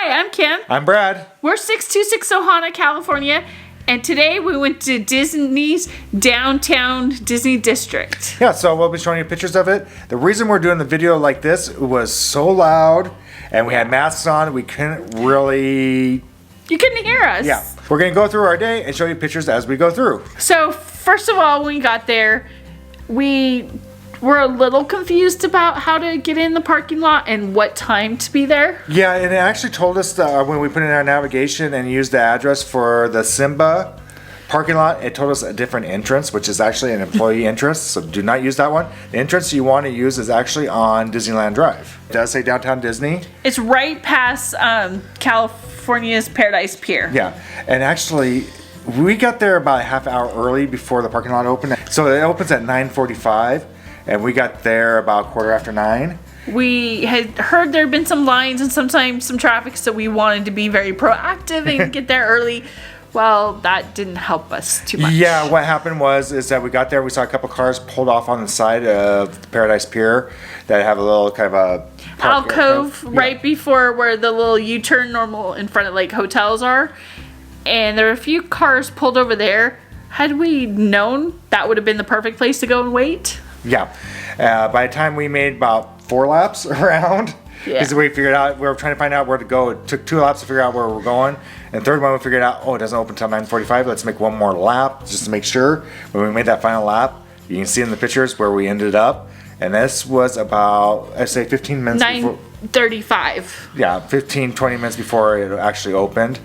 Hi, I'm Kim. I'm Brad. We're 626 Ohana, California, and today we went to Disney's downtown Disney district. Yeah, so we'll be showing you pictures of it. The reason we're doing the video like this, it was so loud and we had masks on, we couldn't really... You couldn't hear us. Yeah, we're going to go through our day and show you pictures as we go through. So, first of all, when we got there, we were a little confused about how to get in the parking lot and what time to be there. Yeah, and it actually told us when we put in our navigation and used the address for the Simba parking lot, it told us a different entrance, which is actually an employee entrance, so do not use that one. The entrance you want to use is actually on Disneyland Drive. It does say Downtown Disney. It's right past California's Paradise Pier. Yeah, and actually, we got there about a half hour early before the parking lot opened. So it opens at 9:45, and we got there about 9:15. We had heard there had been some lines and sometimes some traffic, so we wanted to be very proactive and get there early. Well, that didn't help us too much. Yeah, what happened is that we got there, we saw a couple cars pulled off on the side of the Paradise Pier that have a little kind of a alcove right before where the little U-turn normal in front of like hotels are. And there were a few cars pulled over there. Had we known, that would have been the perfect place to go and wait. Yeah. By the time we made about 4 laps around, because we figured out, we were trying to find out where to go. It took 2 laps to figure out where we're going. And third one, we figured out, it doesn't open until 9:45. Let's make one more lap just to make sure. When we made that final lap, you can see in the pictures where we ended up. And this was about, I'd say 15 minutes before. 9:35. Yeah, 15, 20 minutes before it actually opened.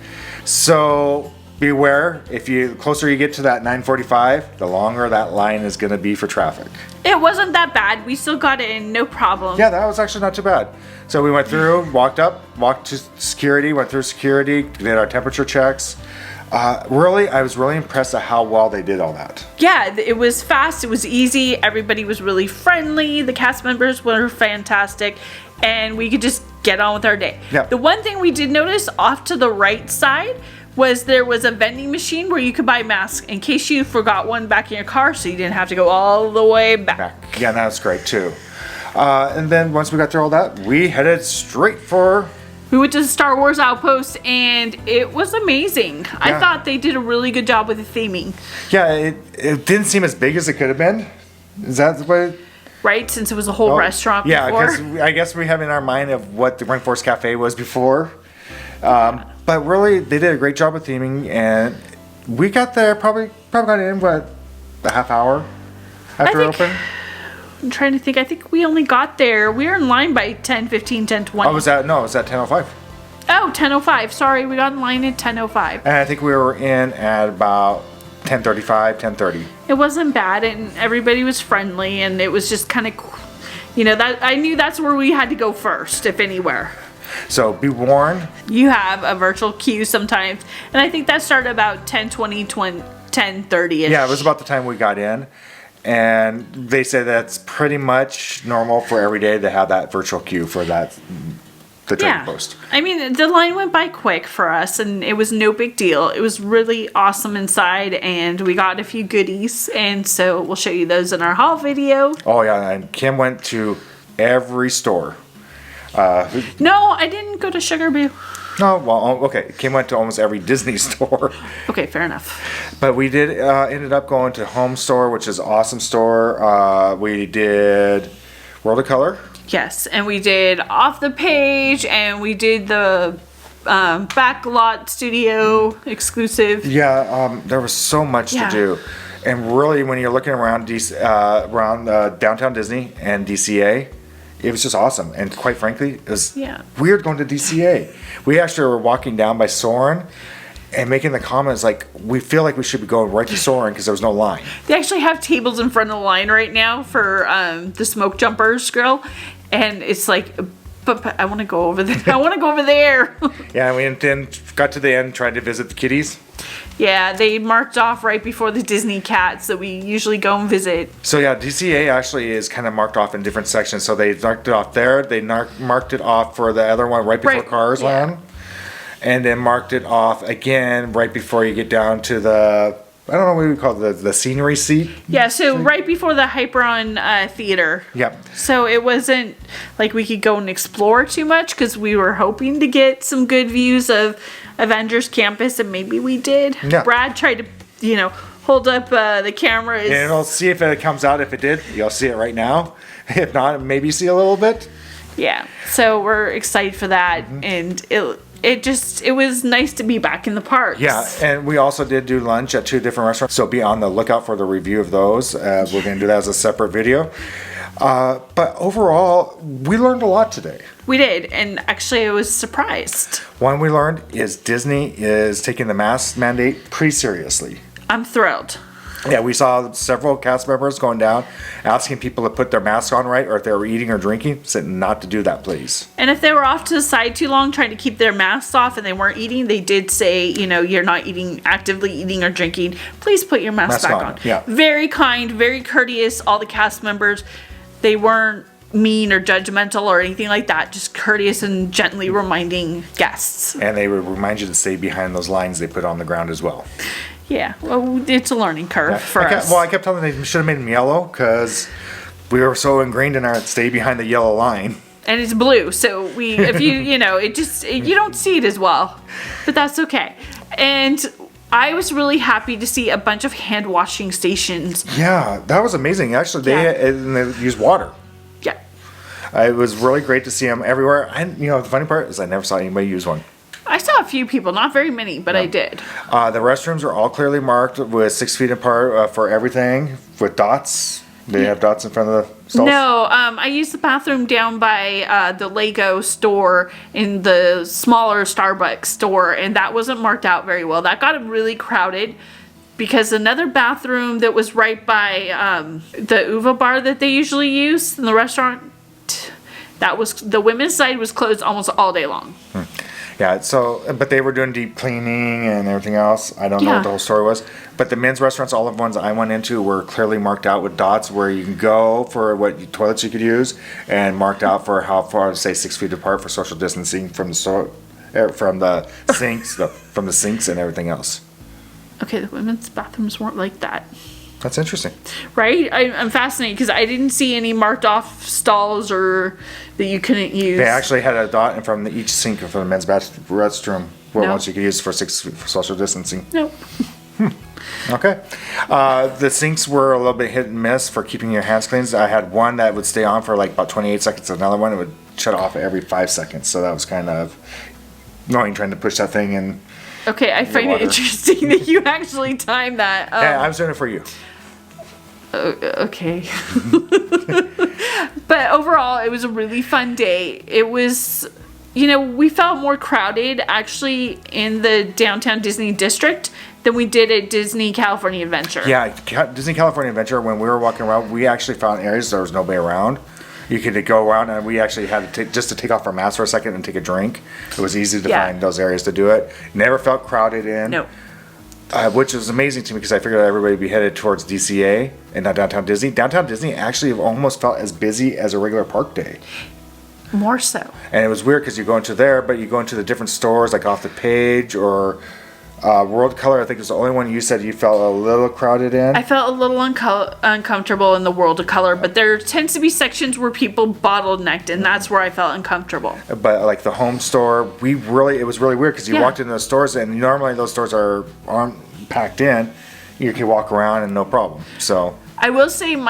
So beware, the closer you get to that 9:45, the longer that line is going to be for traffic. It wasn't that bad. We still got in, no problem. Yeah, that was actually not too bad. So we went through, walked to security, went through security, did our temperature checks. I was really impressed at how well they did all that. Yeah, it was fast, it was easy, everybody was really friendly, the cast members were fantastic, and we could just get on with our day. Yeah. The one thing we did notice off to the right side was there was a vending machine where you could buy masks in case you forgot one back in your car, so you didn't have to go all the way back. Yeah, that was great too. And then once we got through all that, we headed straight for... We went to the Star Wars Outpost, and it was amazing. Yeah. I thought they did a really good job with the theming. Yeah, it didn't seem as big as it could have been. Is that the way? Right, since it was a whole restaurant before. Yeah, because I guess we have in our mind of what the Rainforest Cafe was before. But really, they did a great job with theming, and we got there probably got in, a half hour after open? I'm trying to think. I think we only got there. We were in line by 10:15, 10:20. Oh, it was at 10:05. Oh, 10:05. Sorry, we got in line at 10:05. And I think we were in at about 10:35, 10:30. It wasn't bad, and everybody was friendly, and it was just kind of, that I knew that's where we had to go first, if anywhere. So be warned. You have a virtual queue sometimes, and I think that started about 10:20, 10:30ish. Yeah, it was about the time we got in. And they say that's pretty much normal for every day to have that virtual queue for the trading post. I mean, the line went by quick for us, and it was no big deal. It was really awesome inside, and we got a few goodies, and so we'll show you those in our haul video. Oh yeah, and Kim went to every store. No, I didn't go to Sugar Boo. No, well, okay. Kim went to almost every Disney store. Okay, fair enough. But we did ended up going to Home Store, which is an awesome store. We did World of Color. Yes, and we did Off the Page, and we did the Backlot Studio exclusive. Yeah, there was so much to do. And really, when you're looking around downtown Disney and DCA, it was just awesome. And quite frankly, it was weird going to DCA. We actually were walking down by Soarin' and making the comments like, we feel like we should be going right to Soarin' because there was no line. They actually have tables in front of the line right now for the Smoke Jumpers grill. And it's like, but I want to go over there. I want to go over there. Yeah, we then got to the end, tried to visit the kitties. Yeah, they marked off right before the Disney cats that we usually go and visit. So yeah, DCA actually is kind of marked off in different sections. So they marked it off there. They marked it off for the other one right before Cars Land. And then marked it off again right before you get down to the I don't know what we call it, the scenery seat. Yeah, so right before the Hyperon theater. Yep. So it wasn't like we could go and explore too much because we were hoping to get some good views of Avengers Campus, and maybe we did. Yeah. Brad tried to, hold up the cameras. And we'll see if it comes out. If it did, you'll see it right now. If not, maybe see a little bit. Yeah. So we're excited for that, and it was nice to be back in the parks. Yeah, and we also did do lunch at 2 different restaurants, so be on the lookout for the review of those. We're going to do that as a separate video. But overall, we learned a lot today. We did, and actually I was surprised. One we learned is Disney is taking the mask mandate pretty seriously. I'm thrilled. Yeah, we saw several cast members going down, asking people to put their mask on right, or if they were eating or drinking, saying not to do that, please. And if they were off to the side too long trying to keep their masks off and they weren't eating, they did say, you're not actively eating or drinking, please put your mask back on. Yeah. Very kind, very courteous, all the cast members. They weren't mean or judgmental or anything like that, just courteous and gently reminding guests. And they would remind you to stay behind those lines they put on the ground as well. Yeah, well, it's a learning curve for us. I kept telling them they should have made them yellow because we were so ingrained in our stay behind the yellow line. And it's blue, so if you don't see it as well, but that's okay. And I was really happy to see a bunch of hand washing stations. Yeah, that was amazing. Actually, they use water. Yeah. It was really great to see them everywhere. The funny part is I never saw anybody use one. I saw a few people, not very many, but I did. The restrooms are all clearly marked with 6 feet apart for everything, with dots. They have dots in front of the stalls? No, I used the bathroom down by the Lego store in the smaller Starbucks store, and that wasn't marked out very well. That got really crowded because another bathroom that was right by the Uva bar that they usually use in the restaurant, the women's side was closed almost all day long. Yeah, but they were doing deep cleaning and everything else. I don't know what the whole story was. But the men's restaurants, all of the ones I went into, were clearly marked out with dots where you can go for what toilets you could use, and marked out for how far, say 6 feet apart for social distancing from the sinks and everything else. Okay, the women's bathrooms weren't like that. That's interesting. Right? I'm fascinated because I didn't see any marked off stalls or that you couldn't use. They actually had a dot from each sink for the men's restroom once you could use for social distancing. Nope. Okay. The sinks were a little bit hit and miss for keeping your hands clean. I had one that would stay on for like about 28 seconds. Another one that would shut off every 5 seconds. So that was kind of annoying trying to push that thing in. Okay, I find it interesting that you actually timed that. Yeah, I was doing it for you. Okay. But overall, it was a really fun day. It was, we felt more crowded actually in the downtown Disney district than we did at Disney California Adventure. Yeah, Disney California Adventure, when we were walking around, we actually found areas there was nobody around. You could go around, and we actually had to take off our masks for a second and take a drink. It was easy to find those areas to do it. Never felt crowded in. No. Which was amazing to me because I figured everybody would be headed towards DCA and not Downtown Disney. Downtown Disney actually almost felt as busy as a regular park day. More so. And it was weird because you go into there, but you go into the different stores like Off the Page or World Color. I think was the only one you said you felt a little crowded in. I felt a little uncomfortable in the World of Color, but there tends to be sections where people bottlenecked, and that's where I felt uncomfortable. But like the home store, it was really weird because you walked into those stores, and normally those stores aren't packed in. You can walk around and no problem. So I will say in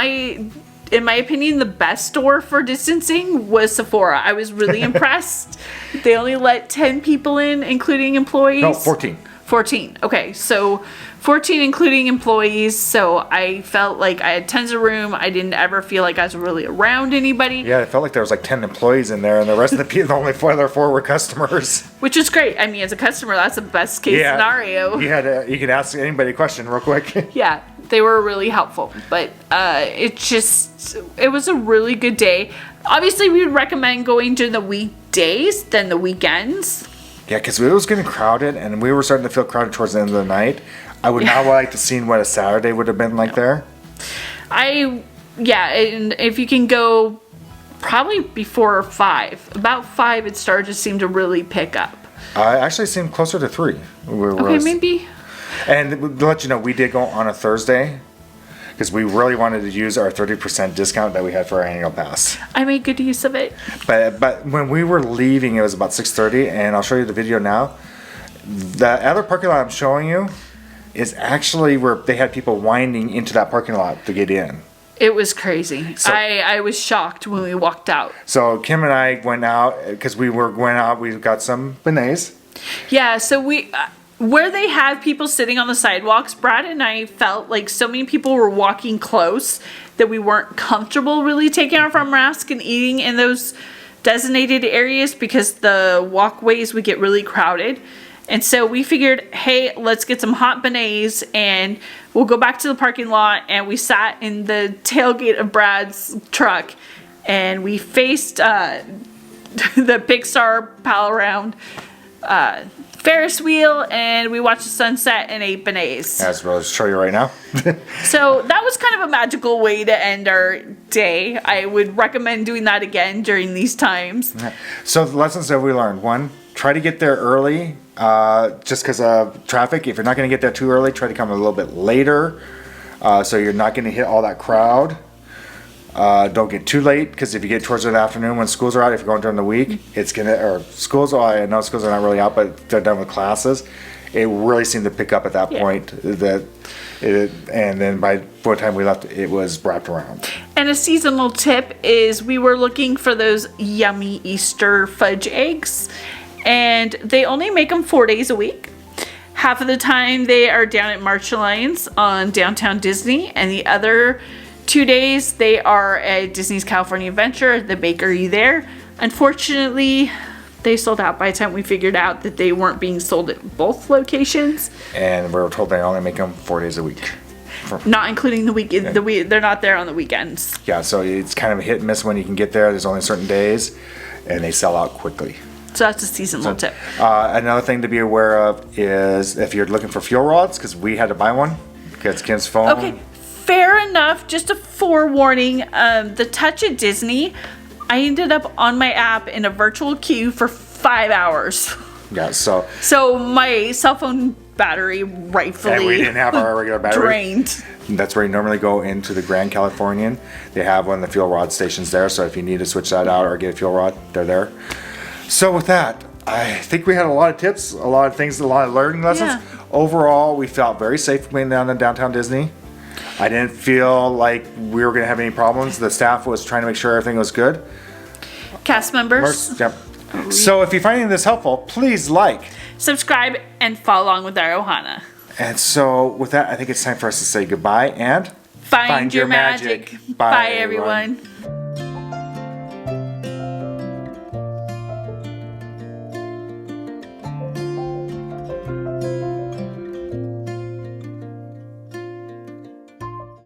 my opinion, the best store for distancing was Sephora. I was really impressed. They only let 10 people in, including employees. No, 14. 14. Okay, so 14 including employees. So I felt like I had tons of room. I didn't ever feel like I was really around anybody. Yeah, it felt like there was like 10 employees in there, and the rest of the people, the only other 4 were customers. Which is great. I mean, as a customer, that's the best case scenario. You could ask anybody a question real quick. Yeah, they were really helpful. But it was a really good day. Obviously, we would recommend going during the weekdays than the weekends. Yeah, because it was getting crowded, and we were starting to feel crowded towards the end of the night. I would not like to see what a Saturday would have been like there. And if you can go probably before 5. About 5, it started to seem to really pick up. I actually seemed closer to 3. Okay, maybe. And to let you know, we did go on a Thursday because we really wanted to use our 30% discount that we had for our annual pass. I made good use of it. But when we were leaving, it was about 6:30, and I'll show you the video now. The other parking lot I'm showing you is actually where they had people winding into that parking lot to get in. It was crazy. So, I was shocked when we walked out. So Kim and I went out because we got some beignets. Yeah, so where they have people sitting on the sidewalks, Brad and I felt like so many people were walking close that we weren't comfortable really taking off our mask and eating in those designated areas because the walkways would get really crowded. And so we figured, hey, let's get some hot beignets and we'll go back to the parking lot. And we sat in the tailgate of Brad's truck and we faced the Pixar Pal Around Ferris wheel, and we watched the sunset and ate beignets. As well as show you right now. So that was kind of a magical way to end our day. I would recommend doing that again during these times. So the lessons that we learned: one, try to get there early, just because of traffic. If you're not going to get there too early, try to come a little bit later, so you're not going to hit all that crowd. Don't get too late, because if you get towards the afternoon when schools are out, if you're going during the week, I know schools are not really out, but they're done with classes. It really seemed to pick up at that point. And then by the time we left, it was wrapped around. And a seasonal tip is we were looking for those yummy Easter fudge eggs, and they only make them 4 days a week. Half of the time they are down at March Alliance on Downtown Disney, and the other 2 days they are at Disney's California Adventure, the bakery there. Unfortunately, they sold out by the time we figured out that they weren't being sold at both locations. And we were told they only make them 4 days a week. Not including the weekend. They're not there on the weekends. Yeah, so it's kind of a hit and miss when you can get there. There's only certain days, and they sell out quickly. So that's a seasonal tip. Another thing to be aware of is if you're looking for fuel rods, because we had to buy one, because Kim's phone. Okay. Fair enough, just a forewarning, the Touch at Disney, I ended up on my app in a virtual queue for 5 hours. Yeah, so my cell phone battery rightfully and we didn't have our regular battery. Drained. That's where you normally go into the Grand Californian. They have one of the fuel rod stations there, so if you need to switch that out or get a fuel rod, they're there. So with that, I think we had a lot of tips, a lot of things, a lot of learning lessons. Yeah. Overall, we felt very safe being down in Downtown Disney. I didn't feel like we were going to have any problems. The staff was trying to make sure everything was good. Cast members. Yep. So if you're finding this helpful, please like, subscribe, and follow along with our Ohana. And so with that, I think it's time for us to say goodbye and Find your magic. Bye everyone.